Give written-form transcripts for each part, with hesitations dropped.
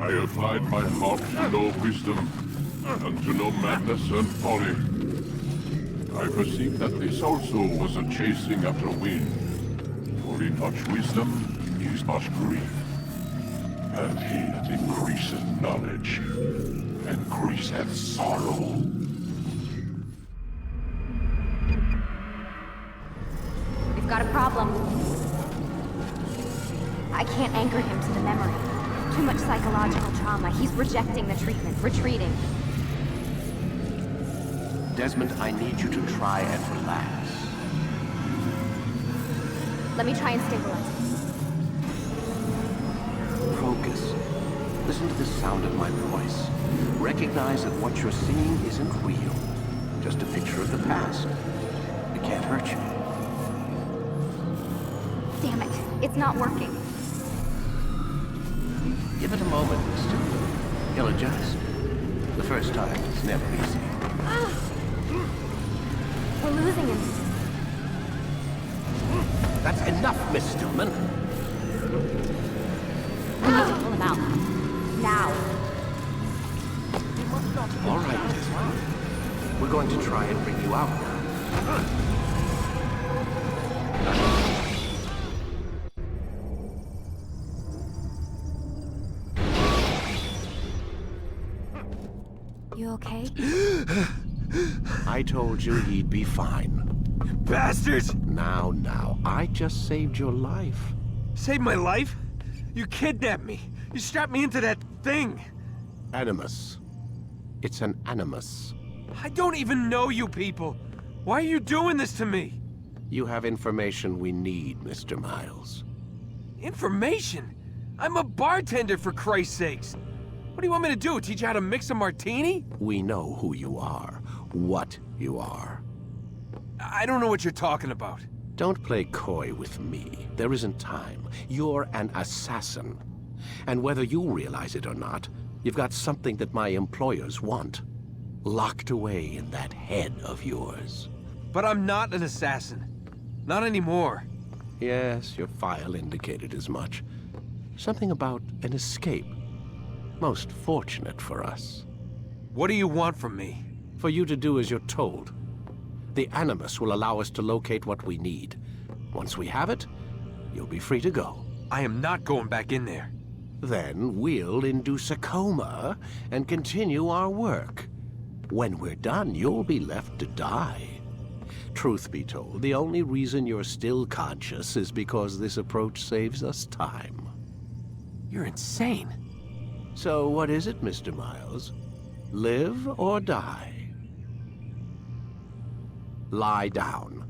I applied my heart to know wisdom, and to know madness and folly. I perceived that this also was a chasing after wind. For in much wisdom is much grief. And he that increaseth knowledge increaseth sorrow. We've got a problem. I can't anchor him to the memory. Too much psychological trauma. He's rejecting the treatment, retreating. Desmond, I need you to try and relax. Let me try and stabilize him. Focus. Listen to the sound of my voice. Recognize that what you're seeing isn't real. Just a picture of the past. It can't hurt you. Damn it. It's not working. Give it a moment, mister. He'll adjust. The first time is never easy. We're losing him. That's enough, Miss Stillman. We need to pull him out. Now. All right, Desmond. We're going to try and bring you out now. You okay? I told you he'd be fine. Bastards! Now, I just saved your life. Saved my life? You kidnapped me. You strapped me into that thing. Animus. It's an animus. I don't even know you people. Why are you doing this to me? You have information we need, Mr. Miles. Information? I'm a bartender, for Christ's sakes. What do you want me to do? Teach you how to mix a martini? We know who you are, what you are. I don't know what you're talking about. Don't play coy with me. There isn't time. You're an assassin. And whether you realize it or not, you've got something that my employers want. Locked away in that head of yours. But I'm not an assassin. Not anymore. Yes, your file indicated as much. Something about an escape. Most fortunate for us. What do you want from me? For you to do as you're told. The Animus will allow us to locate what we need. Once we have it, you'll be free to go. I am not going back in there. Then we'll induce a coma and continue our work. When we're done, you'll be left to die. Truth be told, the only reason you're still conscious is because this approach saves us time. You're insane. So what is it, Mr. Miles? Live or die? Lie down.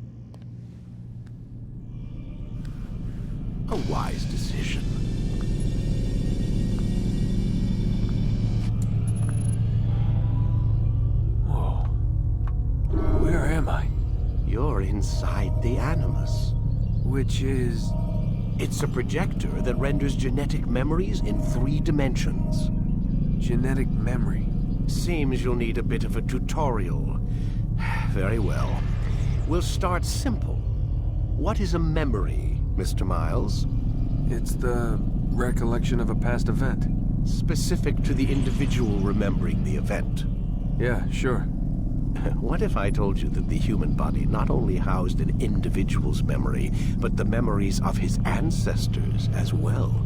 A wise decision. Whoa. Where am I? You're inside the Animus. Which is... It's a projector that renders genetic memories in 3 dimensions. genetic memory. Seems you'll need a bit of a tutorial. Very well. We'll start simple. What is a memory, Mr. Miles? It's the recollection of a past event. Specific to the individual remembering the event. Yeah, sure. What if I told you that the human body not only housed an individual's memory, but the memories of his ancestors as well?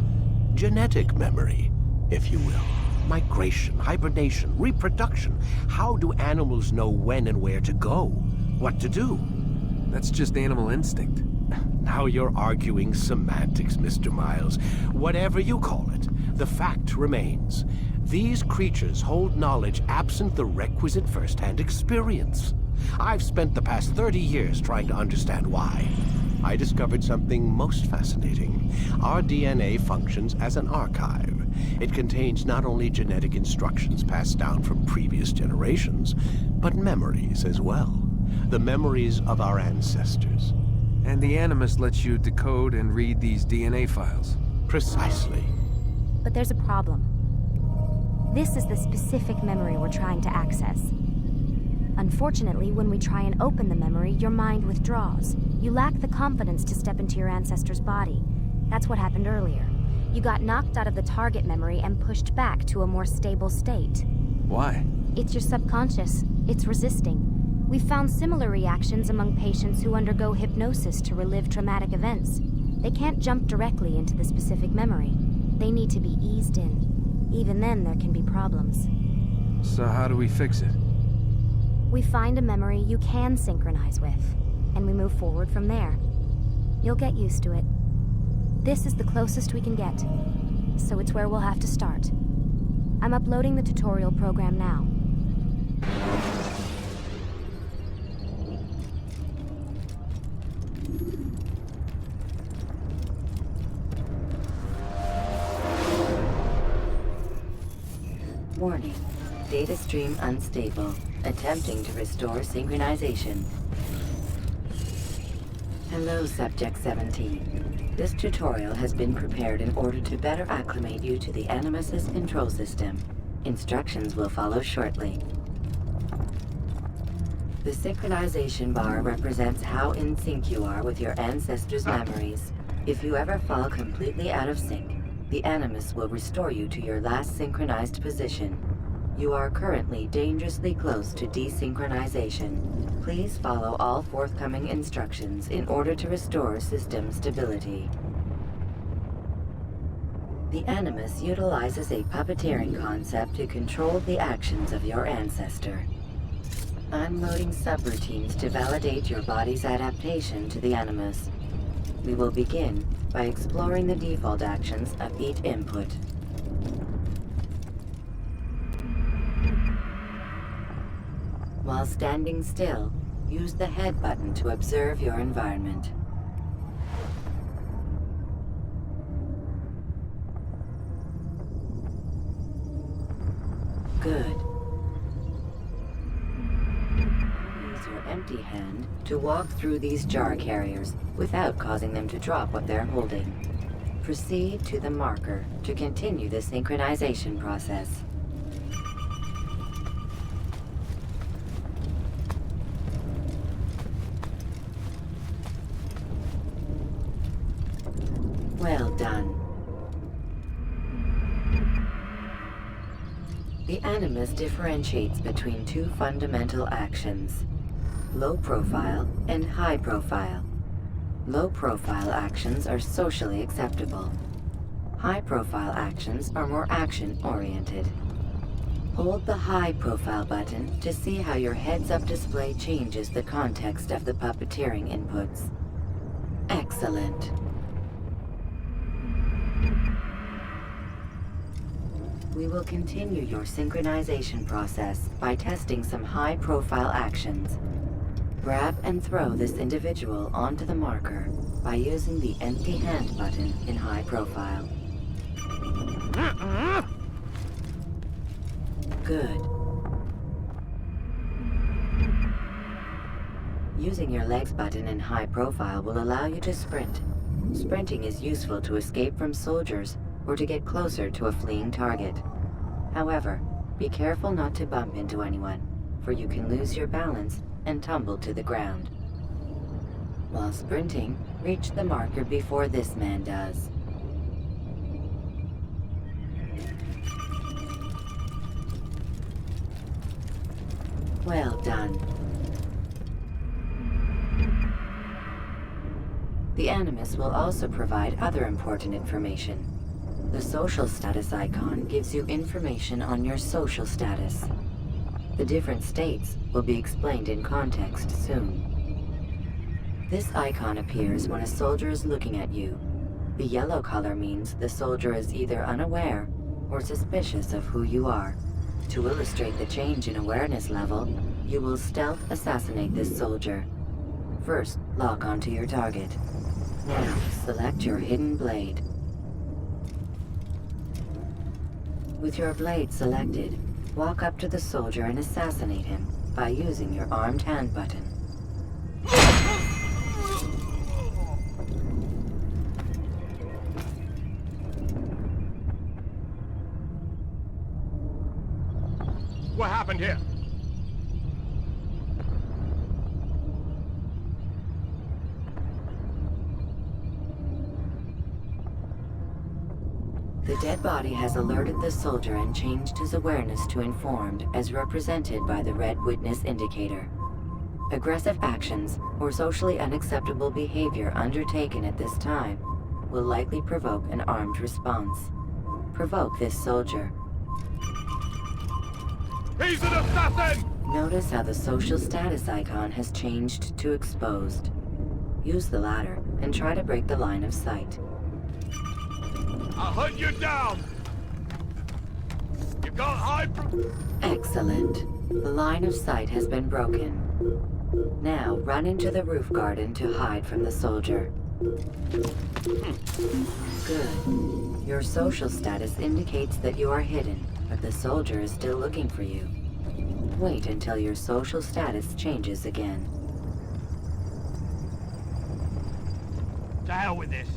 Genetic memory, if you will. Migration, hibernation, reproduction. How do animals know when and where to go? What to do? That's just animal instinct. Now you're arguing semantics, Mr. Miles. Whatever you call it, the fact remains. These creatures hold knowledge absent the requisite first-hand experience. I've spent the past 30 years trying to understand why. I discovered something most fascinating. Our DNA functions as an archive. It contains not only genetic instructions passed down from previous generations, but memories as well. The memories of our ancestors. And the Animus lets you decode and read these DNA files. Precisely. But there's a problem. This is the specific memory we're trying to access. Unfortunately, when we try and open the memory, your mind withdraws. You lack the confidence to step into your ancestor's body. That's what happened earlier. You got knocked out of the target memory and pushed back to a more stable state. Why? It's your subconscious. It's resisting. We've found similar reactions among patients who undergo hypnosis to relive traumatic events. They can't jump directly into the specific memory. They need to be eased in. Even then, there can be problems. So how do we fix it? We find a memory you can synchronize with, and we move forward from there. You'll get used to it. This is the closest we can get, so it's where we'll have to start. I'm uploading the tutorial program now. Warning. Data stream unstable. Attempting to restore synchronization. Hello, Subject 17. This tutorial has been prepared in order to better acclimate you to the Animus's control system. Instructions will follow shortly. The synchronization bar represents how in sync you are with your ancestors' memories. If you ever fall completely out of sync, the Animus will restore you to your last synchronized position. You are currently dangerously close to desynchronization. Please follow all forthcoming instructions in order to restore system stability. The Animus utilizes a puppeteering concept to control the actions of your ancestor. I'm loading subroutines to validate your body's adaptation to the Animus. We will begin by exploring the default actions of each input. While standing still, use the head button to observe your environment. Good. Use your empty hand to walk through these jar carriers without causing them to drop what they're holding. Proceed to the marker to continue the synchronization process. Well done. The Animus differentiates between two fundamental actions: low profile and high profile. Low profile actions are socially acceptable. High profile actions are more action-oriented. Hold the high profile button to see how your heads-up display changes the context of the puppeteering inputs. Excellent. We will continue your synchronization process by testing some high-profile actions. Grab and throw this individual onto the marker by using the empty hand button in high profile. Good. Using your legs button in high profile will allow you to sprint. Sprinting is useful to escape from soldiers or to get closer to a fleeing target. However, be careful not to bump into anyone, for you can lose your balance and tumble to the ground. While sprinting, reach the marker before this man does. Well done. The Animus will also provide other important information. The social status icon gives you information on your social status. The different states will be explained in context soon. This icon appears when a soldier is looking at you. The yellow color means the soldier is either unaware or suspicious of who you are. To illustrate the change in awareness level, you will stealth assassinate this soldier. First, lock onto your target. Now, select your hidden blade. With your blade selected, walk up to the soldier and assassinate him by using your armed hand button. What happened here? dead body has alerted the soldier and changed his awareness to informed, as represented by the red witness indicator. Aggressive actions or socially unacceptable behavior undertaken at this time will likely provoke an armed response. Provoke this soldier. He's an assassin! Notice how the social status icon has changed to exposed. Use the ladder and try to break the line of sight. I'll hunt you down! You can't hide from... Excellent. The line of sight has been broken. Now run into the roof garden to hide from the soldier. Good. Your social status indicates that you are hidden, but the soldier is still looking for you. Wait until your social status changes again. To hell with this.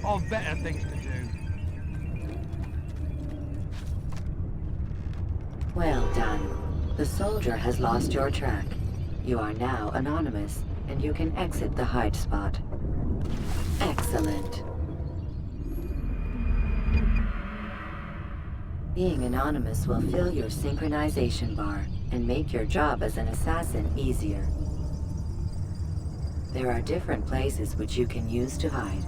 I've better things to do. Well done. The soldier has lost your track. You are now anonymous, and you can exit the hide spot. Excellent. Being anonymous will fill your synchronization bar and make your job as an assassin easier. There are different places which you can use to hide.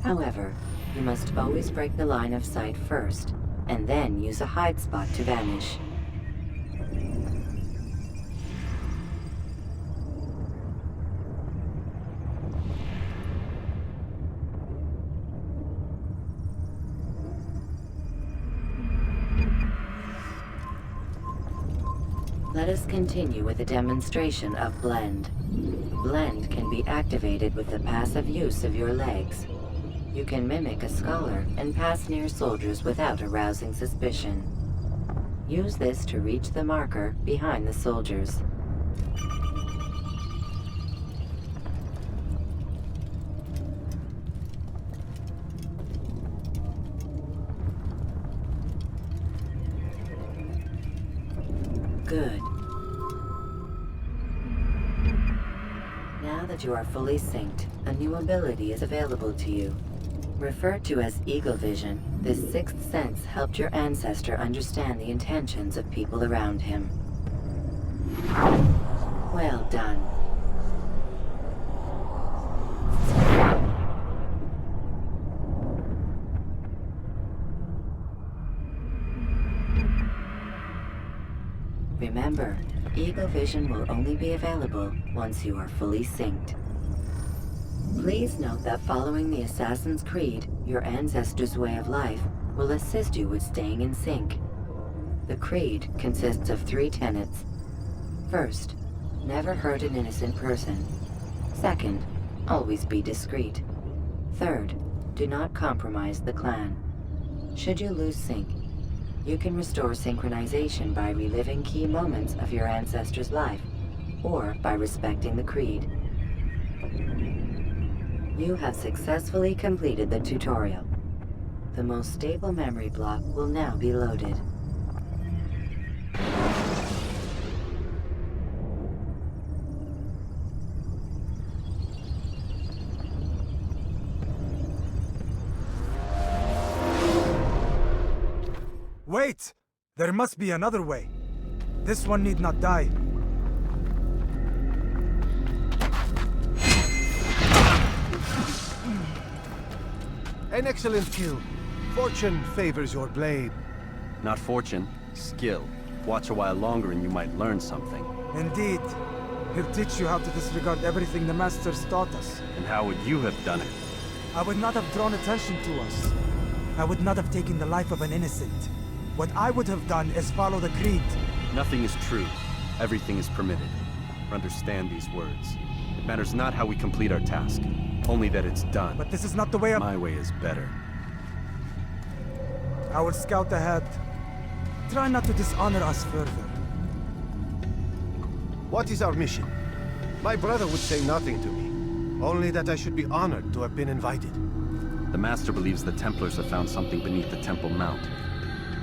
However, you must always break the line of sight first, and then use a hide spot to vanish. Let us continue with a demonstration of Blend. Blend can be activated with the passive use of your legs. You can mimic a scholar and pass near soldiers without arousing suspicion. Use this to reach the marker behind the soldiers. Good. Now that you are fully synced, a new ability is available to you. Referred to as Eagle Vision, this sixth sense helped your ancestor understand the intentions of people around him. Well done. Remember, Eagle Vision will only be available once you are fully synced. Please note that following the Assassin's Creed, your ancestors' way of life will assist you with staying in sync. The Creed consists of 3 tenets. First, never hurt an innocent person. Second, always be discreet. Third, do not compromise the clan. Should you lose sync, you can restore synchronization by reliving key moments of your ancestor's life, or by respecting the Creed. You have successfully completed the tutorial. The most stable memory block will now be loaded. Wait! There must be another way. This one need not die. An excellent kill. Fortune favors your blade. Not fortune, skill. Watch a while longer and you might learn something. Indeed. He'll teach you how to disregard everything the Masters taught us. And how would you have done it? I would not have drawn attention to us. I would not have taken the life of an innocent. What I would have done is follow the Creed. Nothing is true. Everything is permitted. Understand these words. It matters not how we complete our task, only that it's done. But this is not the way of... My way is better. I will scout ahead. Try not to dishonor us further. What is our mission? My brother would say nothing to me. Only that I should be honored to have been invited. The Master believes the Templars have found something beneath the Temple Mount.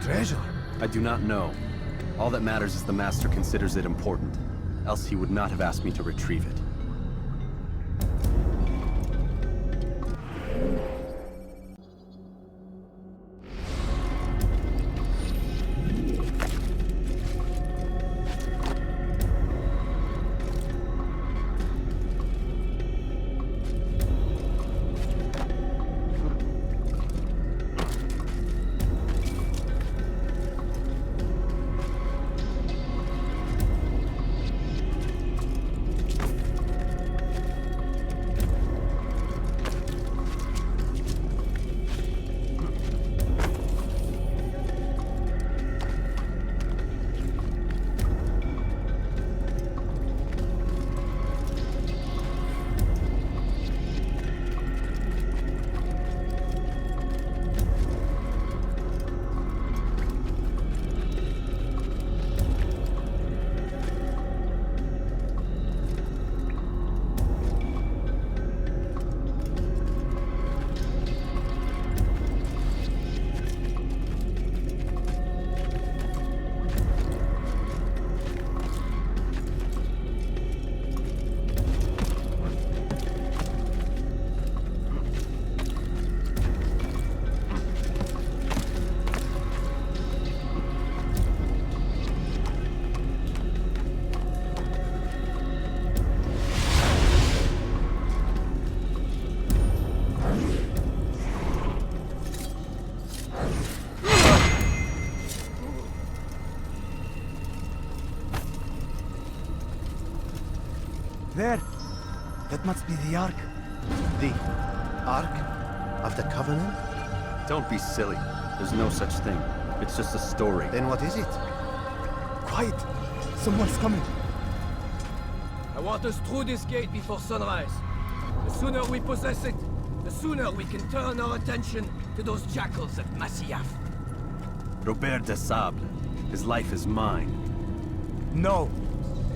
Treasure? I do not know. All that matters is the Master considers it important. Else he would not have asked me to retrieve it. Robert. That must be the Ark. The Ark of the Covenant? Don't be silly. There's no such thing. It's just a story. Then what is it? Quiet! Someone's coming. I want us through this gate before sunrise. The sooner we possess it, the sooner we can turn our attention to those jackals at Masyaf. Robert de Sable. His life is mine. No.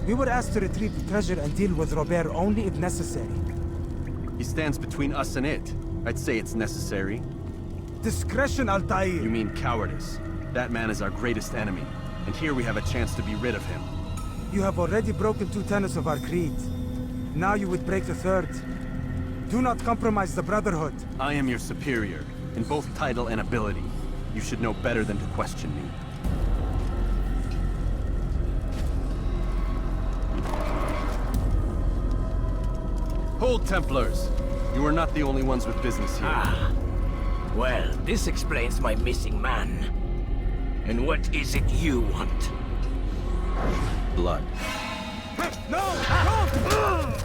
We were asked to retrieve the treasure and deal with Robert only if necessary. He stands between us and it. I'd say it's necessary. Discretion, Altair! You mean cowardice. That man is our greatest enemy, and here we have a chance to be rid of him. You have already broken 2 tenets of our creed. Now you would break the 3rd. Do not compromise the Brotherhood. I am your superior, in both title and ability. You should know better than to question me. Hold, Templars! You are not the only ones with business here. Ah. Well, this explains my missing man. And what is it you want? Blood. No! Don't!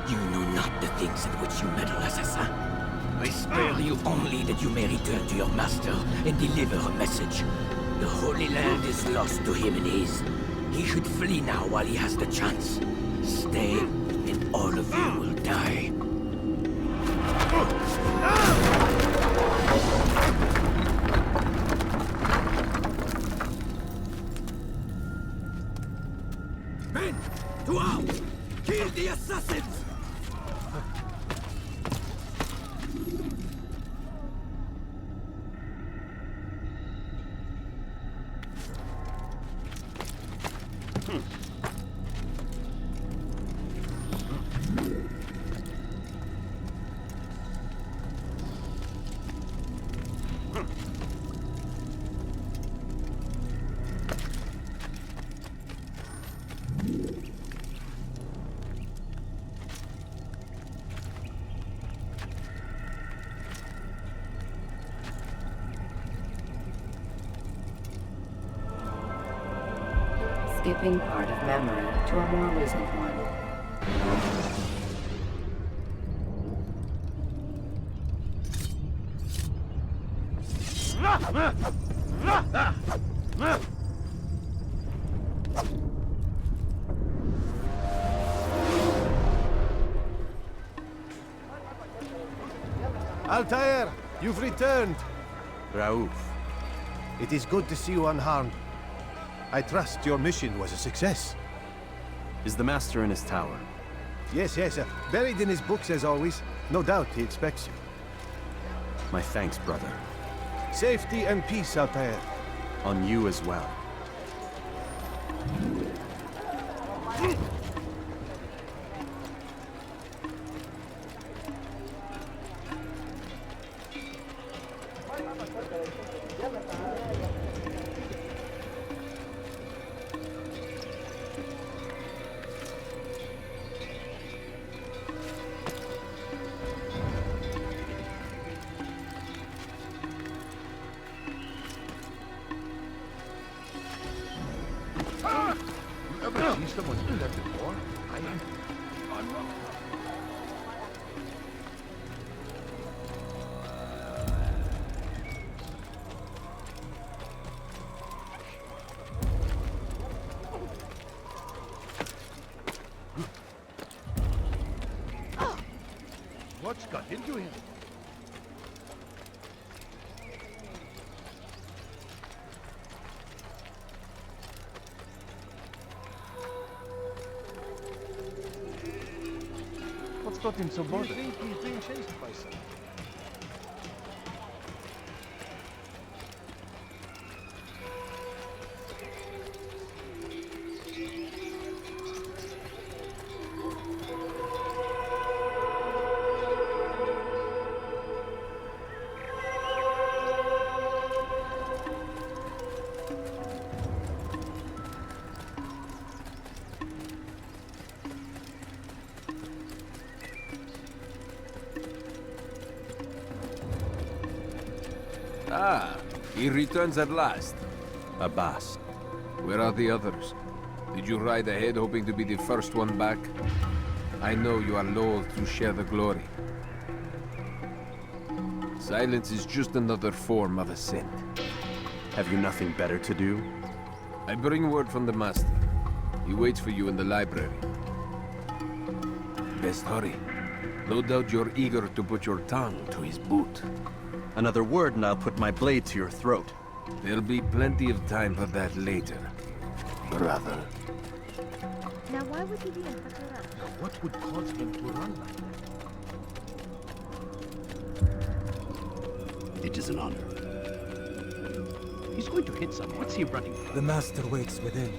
You know not the things in which you meddle, assassin. I spare you only that you may return to your master and deliver a message. The Holy Land is lost to him and his. He should flee now while he has the chance. Stay, and all of you will die. Men, to arms! Kill the assassins! Skipping part of memory to a more recent one. Altair, you've returned. Raouf. It is good to see you unharmed. I trust your mission was a success. Is the Master in his tower? Yes, buried in his books as always. No doubt he expects you. My thanks, brother. Safety and peace, Altair. On you as well. What's got into him? What's got him so bothered? Do you think he's being chased by someone? Ah, he returns at last. Abbas. Where are the others? Did you ride ahead hoping to be the first one back? I know you are loath to share the glory. Silence is just another form of assent. Have you nothing better to do? I bring word from the Master. He waits for you in the library. Best hurry. No doubt you're eager to put your tongue to his boot. Another word and I'll put my blade to your throat. There'll be plenty of time for that later, brother. Now why would he be in Hakura? What would cause him to run like that? It is an honor. He's going to hit someone. What's he running from? The Master waits within.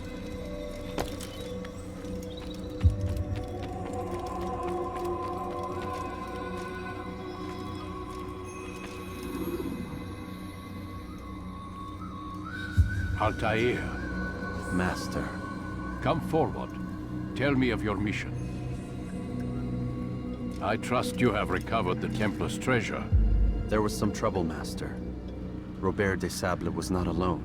Altair, Master. come forward. Tell me of your mission. I trust you have recovered the Templar's treasure. There was some trouble, Master. Robert de Sable was not alone.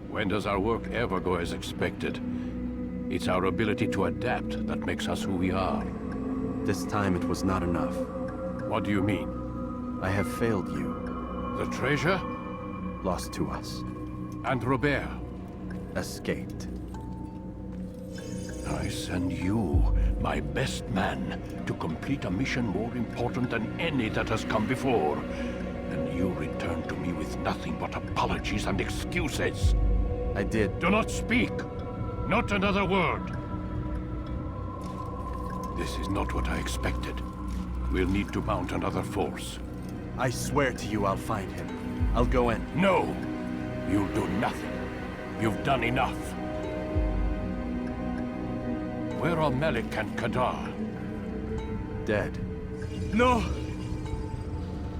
When does our work ever go as expected? It's our ability to adapt that makes us who we are. This time it was not enough. What do you mean? I have failed you. The treasure? Lost to us. And Robert? Escaped. I send you, my best man, to complete a mission more important than any that has come before. And you return to me with nothing but apologies and excuses. I did. Do not speak. Not another word. This is not what I expected. We'll need to mount another force. I swear to you I'll find him. I'll go in. No! You'll do nothing. You've done enough. Where are Melik and Kadar? Dead. No!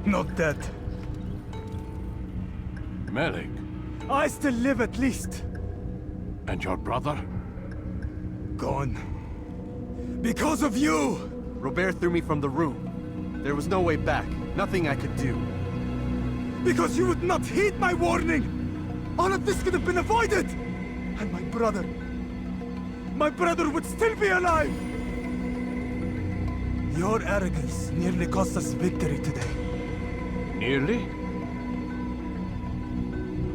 Not dead. Melik? I still live at least. And your brother? Gone. Because of you! Robert threw me from the room. There was no way back. Nothing I could do. Because you would not heed my warning! All of this could have been avoided! And my brother would still be alive! Your arrogance nearly cost us victory today. Nearly?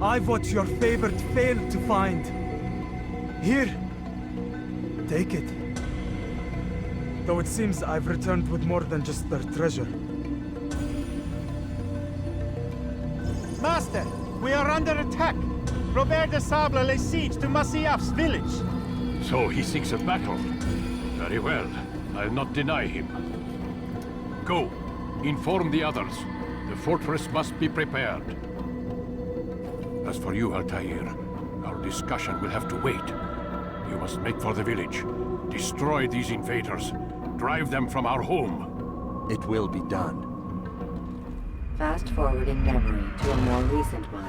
I've what your favorite failed to find. Here. Take it. Though it seems I've returned with more than just their treasure. Master, we are under attack. Robert de Sable lays siege to Masyaf's village. So he seeks a battle. Very well. I'll not deny him. Go. Inform the others. The fortress must be prepared. As for you, Altair, our discussion will have to wait. You must make for the village. Destroy these invaders. Drive them from our home. It will be done. Fast forwarding memory to a more recent one.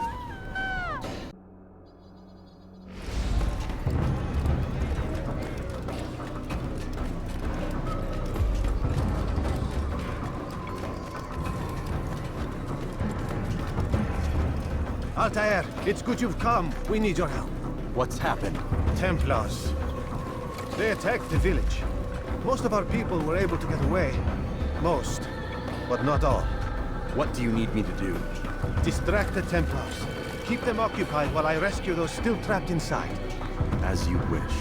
Altair, it's good you've come. We need your help. What's happened? Templars. They attacked the village. Most of our people were able to get away. Most, but not all. What do you need me to do? Distract the Templars. Keep them occupied while I rescue those still trapped inside. As you wish.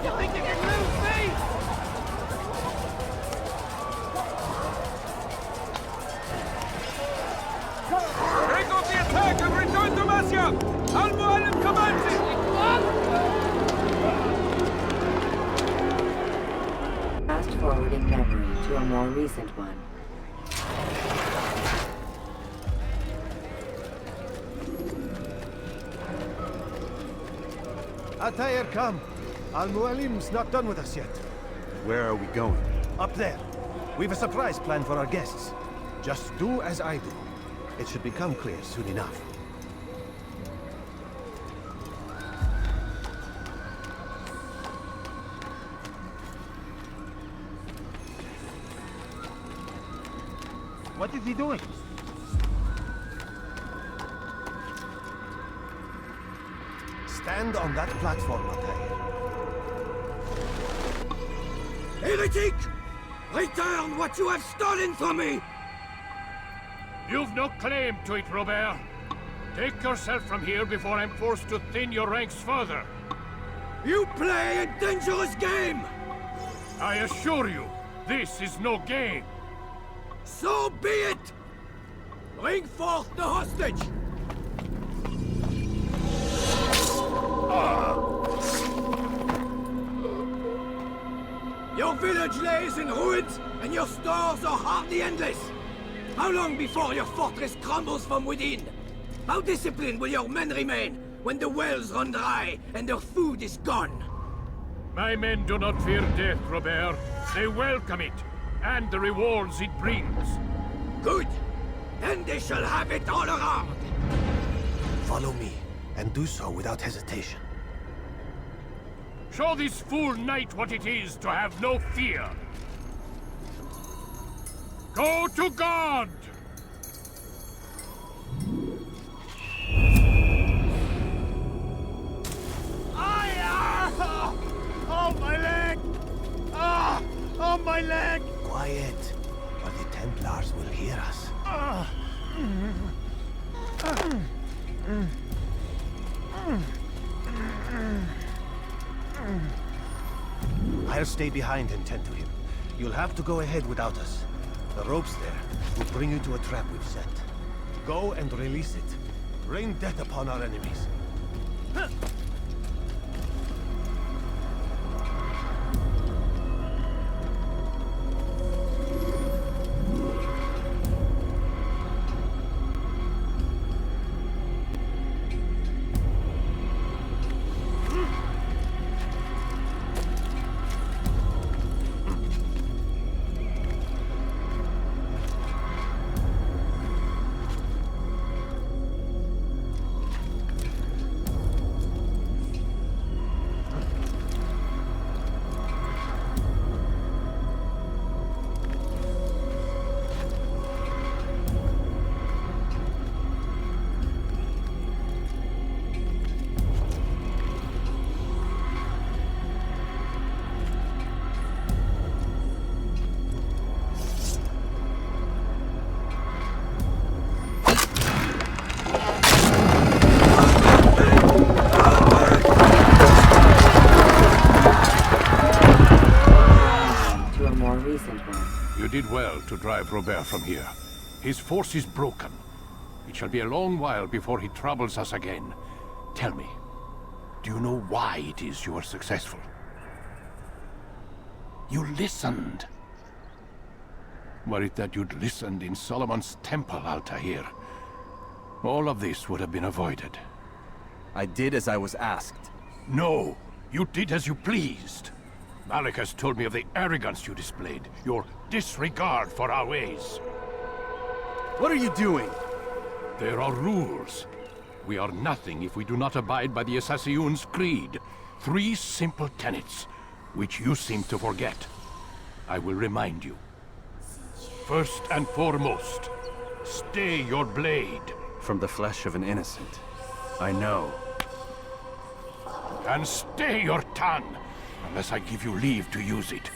You think you can lose me? Break off the attack and return to Masyaf! Al-Mualim commands it! Fast forwarding memory to a more recent one. Altair, come. Al-Mualim's not done with us yet. Where are we going? Up there. We've a surprise plan for our guests. Just do as I do. It should become clear soon enough. What is he doing? Stand on that platform, Altair. Heretic! Return what you have stolen from me! You've no claim to it, Robert. Take yourself from here before I'm forced to thin your ranks further. You play a dangerous game! I assure you, this is no game. So be it! Bring forth the hostage! Your village lays in ruins, and your stores are hardly endless. How long before your fortress crumbles from within? How disciplined will your men remain when the wells run dry and their food is gone? My men do not fear death, Robert. They welcome it, and the rewards it brings. Good. Then they shall have it all around. Follow me, and do so without hesitation. Show this fool knight what it is to have no fear. Go to God! Oh, my leg! Ah! Oh, my leg! Quiet, or the Templars will hear us. I'll stay behind and tend to him. You'll have to go ahead without us. The ropes there will bring you to a trap we've set. Go and release it. Rain death upon our enemies. You did well to drive Robert from here. His force is broken. It shall be a long while before he troubles us again. Tell me, do you know why it is you are successful? You listened. Were it that you'd listened in Solomon's temple, Altair, all of this would have been avoided. I did as I was asked. No, you did as you pleased. Malik has told me of the arrogance you displayed, your disregard for our ways. What are you doing? There are rules. We are nothing if we do not abide by the Assassin's creed. 3 simple tenets, which you seem to forget. I will remind you. First and foremost, stay your blade. From the flesh of an innocent. I know. And stay your tongue, unless I give you leave to use it.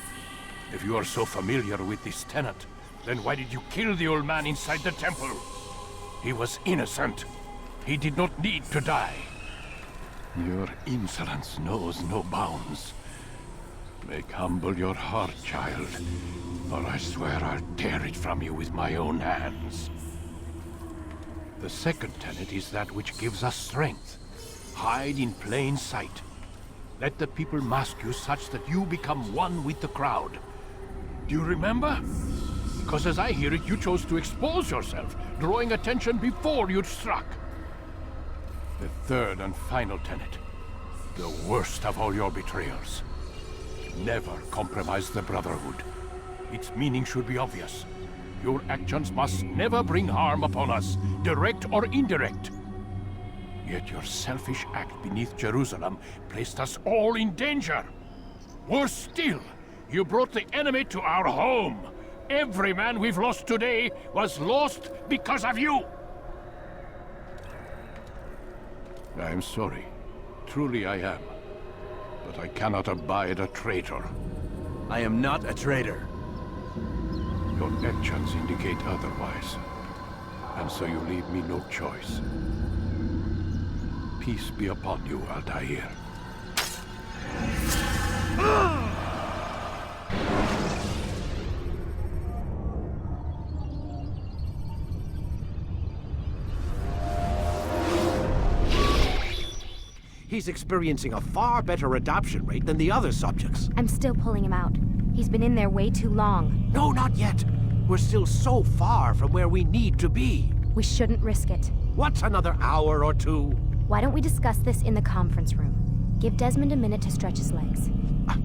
If you are so familiar with this tenet, then why did you kill the old man inside the temple? He was innocent. He did not need to die. Your insolence knows no bounds. Make humble your heart, child, or I swear I'll tear it from you with my own hands. The second tenet is that which gives us strength. Hide in plain sight. Let the people mask you such that you become one with the crowd. Do you remember? Because as I hear it, you chose to expose yourself, drawing attention before you'd struck. The third and final tenet. The worst of all your betrayals. Never compromise the Brotherhood. Its meaning should be obvious. Your actions must never bring harm upon us, direct or indirect. Yet your selfish act beneath Jerusalem placed us all in danger. Worse still, you brought the enemy to our home. Every man we've lost today was lost because of you. I am sorry. Truly I am. But I cannot abide a traitor. I am not a traitor. Your actions indicate otherwise. And so you leave me no choice. Peace be upon you, Altair. He's experiencing a far better adoption rate than the other subjects. I'm still pulling him out. He's been in there way too long. No, not yet. We're still so far from where we need to be. We shouldn't risk it. What's another hour or two? Why don't we discuss this in the conference room? Give Desmond a minute to stretch his legs.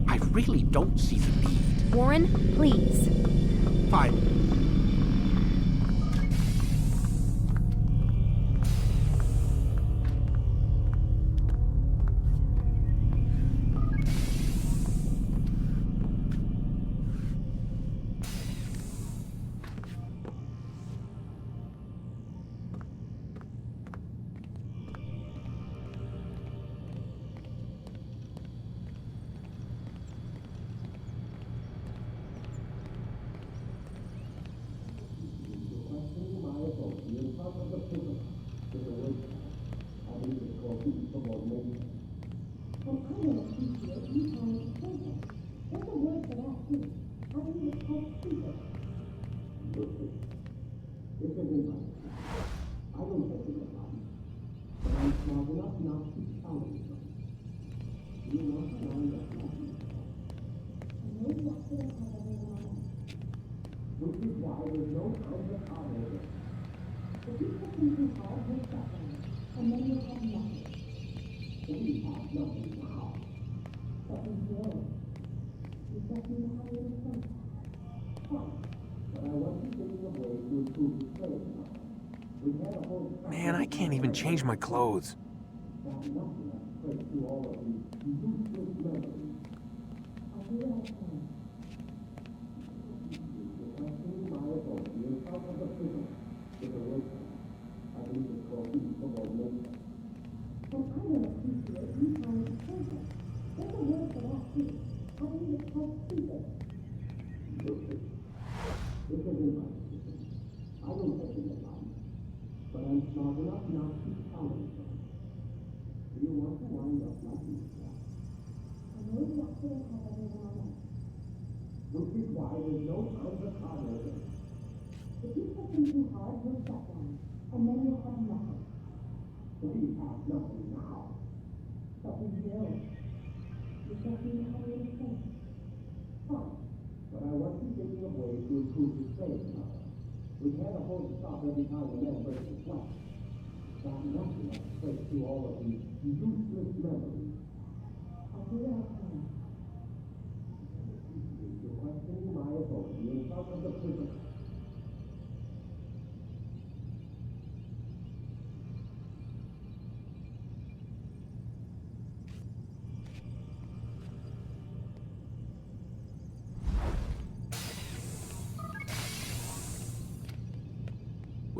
I really don't see the need. Warren, please. Fine. Man, I can't even change my clothes.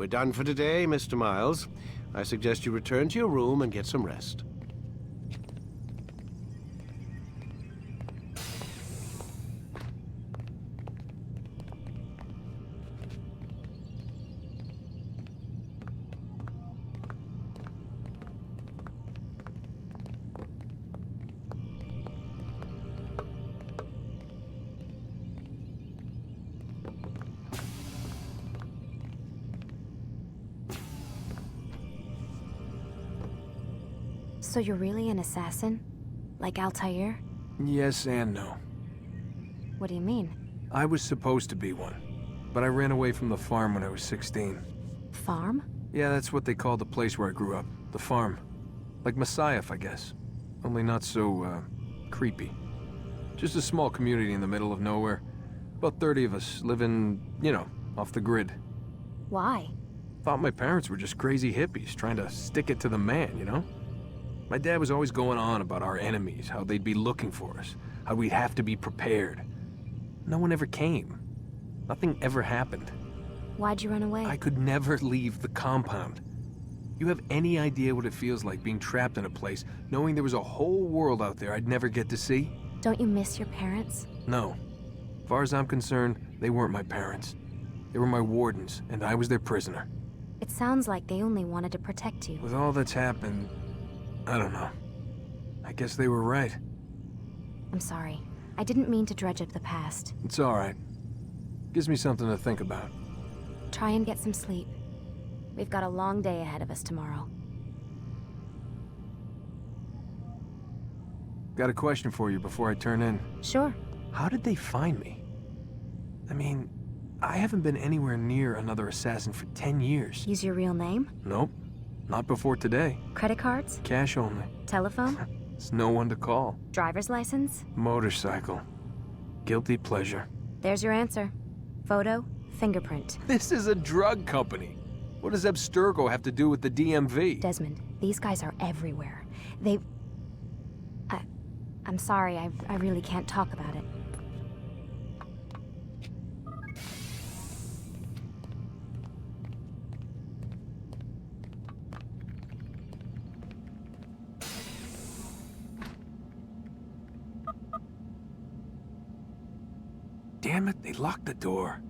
We're done for today, Mr. Miles. I suggest you return to your room and get some rest. So you're really an assassin? Like Altair? Yes and no. What do you mean? I was supposed to be one, but I ran away from the farm when I was 16. Farm? Yeah, that's what they called the place where I grew up. The farm. Like Messiah, I guess. Only not so, creepy. Just a small community in the middle of nowhere. About 30 of us living, you know, off the grid. Why? Thought my parents were just crazy hippies trying to stick it to the man, you know? My dad was always going on about our enemies, how they'd be looking for us, how we'd have to be prepared. No one ever came. Nothing ever happened. Why'd you run away? I could never leave the compound. You have any idea what it feels like being trapped in a place, knowing there was a whole world out there I'd never get to see? Don't you miss your parents? No. As far as I'm concerned, they weren't my parents. They were my wardens, and I was their prisoner. It sounds like they only wanted to protect you. With all that's happened, I don't know. I guess they were right. I'm sorry. I didn't mean to dredge up the past. It's all right. Gives me something to think about. Try and get some sleep. We've got a long day ahead of us tomorrow. Got a question for you before I turn in. Sure. How did they find me? I mean, I haven't been anywhere near another assassin for 10 years. Use your real name? Nope. Not before today. Credit cards? Cash only. Telephone? There's no one to call. Driver's license? Motorcycle. Guilty pleasure. There's your answer. Photo, fingerprint. This is a drug company. What does Abstergo have to do with the DMV? Desmond, these guys are everywhere. I'm sorry, I really can't talk about it. Damn it, they locked the door.